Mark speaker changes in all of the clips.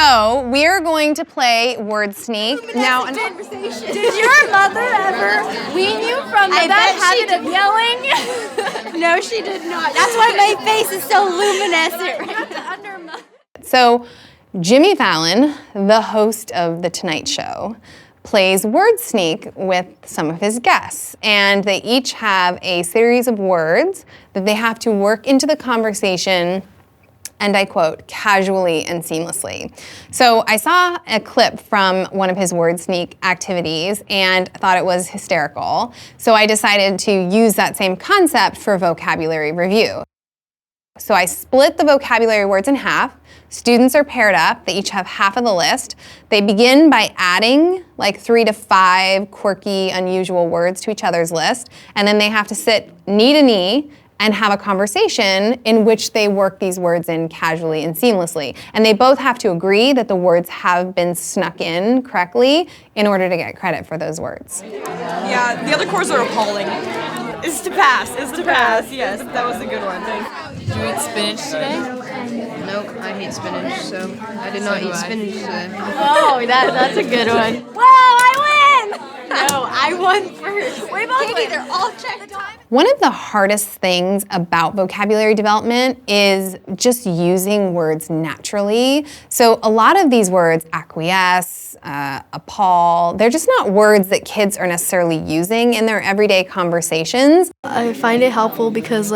Speaker 1: So we are going to play Word Sneak. Now,
Speaker 2: did your mother ever wean you from the bad habit of yelling?
Speaker 3: No, she did not. That's why my face is so luminescent right now.
Speaker 1: So Jimmy Fallon, the host of The Tonight Show, plays Word Sneak with some of his guests. And they each have a series of words that they have to work into the conversation, and I quote, casually and seamlessly. So I saw a clip from one of his Word Sneak activities and thought it was hysterical. So I decided to use that same concept for vocabulary review. So I split the vocabulary words in half. Students are paired up. They each have half of the list. They begin by adding like 3 to 5 quirky, unusual words to each other's list. And then they have to sit knee to knee and have a conversation in which they work these words in casually and seamlessly. And they both have to agree that the words have been snuck in correctly in order to get credit for those words.
Speaker 4: Yeah, the other cores are appalling. Is to pass, yes, that was a good one.
Speaker 5: Did you eat spinach today?
Speaker 6: Nope, I hate spinach, so I did not eat spinach today.
Speaker 2: Oh, that's a good one. Whoa, I win! No, I won first. We both win. They're all checked off.
Speaker 1: One of the hardest things about vocabulary development is just using words naturally. So a lot of these words, acquiesce, appall, they're just not words that kids are necessarily using in their everyday conversations.
Speaker 7: I find it helpful because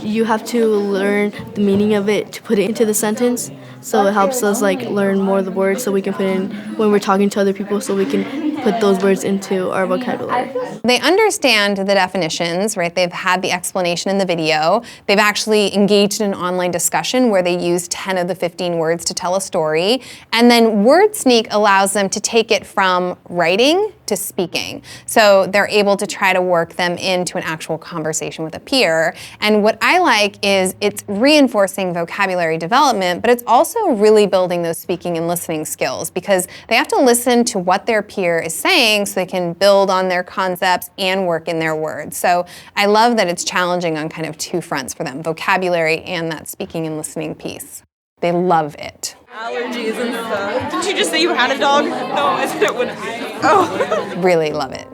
Speaker 7: you have to learn the meaning of it to put it into the sentence. So it helps us learn more of the words so we can put in when we're talking to other people so we can put those words into our vocabulary.
Speaker 1: They understand the definitions, right? They've had the explanation in the video. They've actually engaged in an online discussion where they use 10 of the 15 words to tell a story. And then Word Sneak allows them to take it from writing to speaking. So they're able to try to work them into an actual conversation with a peer. And what I like is it's reinforcing vocabulary development, but it's also really building those speaking and listening skills because they have to listen to what their peer is saying so they can build on their concepts and work in their words. So I love that it's challenging on kind of 2 fronts for them, vocabulary and that speaking and listening piece. They love it.
Speaker 4: Allergies and stuff. Didn't you just say you had a dog? No, I said it wouldn't be. Oh.
Speaker 1: Really love it.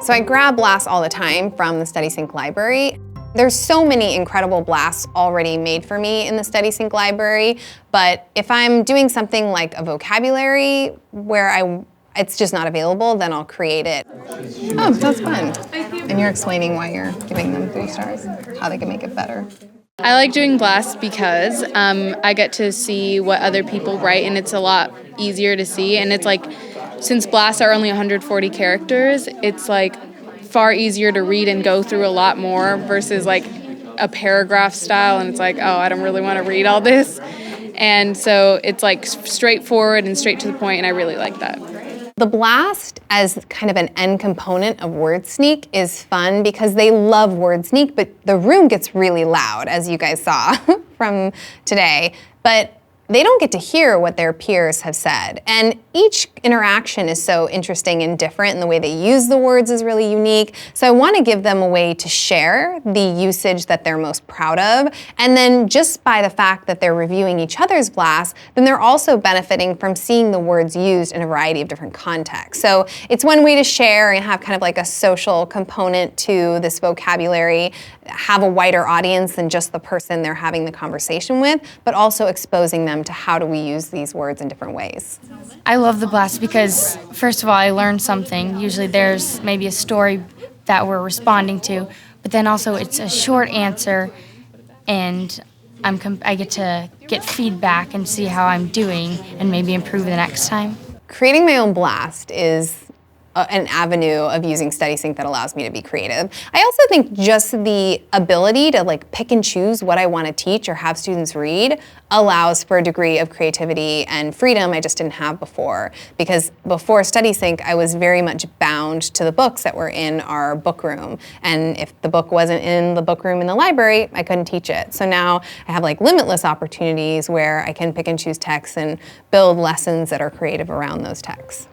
Speaker 1: So I grab blasts all the time from the StudySync library. There's so many incredible blasts already made for me in the StudySync library, but if I'm doing something like a vocabulary where it's just not available, then I'll create it. Oh, that's fun. And you're explaining why you're giving them 3 stars, how they can make it better.
Speaker 5: I like doing blasts because I get to see what other people write, and it's a lot easier to see. And it's since blasts are only 140 characters, it's far easier to read and go through a lot more versus a paragraph style, and it's oh, I don't really want to read all this. And so it's straightforward and straight to the point, and I really like that.
Speaker 1: The blast as kind of an end component of Word Sneak is fun because they love Word Sneak, but the room gets really loud, as you guys saw from today. But they don't get to hear what their peers have said. And each interaction is so interesting and different, and the way they use the words is really unique. So I want to give them a way to share the usage that they're most proud of. And then just by the fact that they're reviewing each other's blasts, then they're also benefiting from seeing the words used in a variety of different contexts. So it's one way to share and have kind of a social component to this vocabulary, have a wider audience than just the person they're having the conversation with, but also exposing them to how do we use these words in different ways.
Speaker 8: I love the blast because, first of all, I learned something. Usually there's maybe a story that we're responding to, but then also it's a short answer, and I get to get feedback and see how I'm doing and maybe improve the next time.
Speaker 1: Creating my own blast is an avenue of using StudySync that allows me to be creative. I also think just the ability to pick and choose what I want to teach or have students read allows for a degree of creativity and freedom I just didn't have before. Because before StudySync, I was very much bound to the books that were in our book room. And if the book wasn't in the book room in the library, I couldn't teach it. So now I have limitless opportunities where I can pick and choose texts and build lessons that are creative around those texts.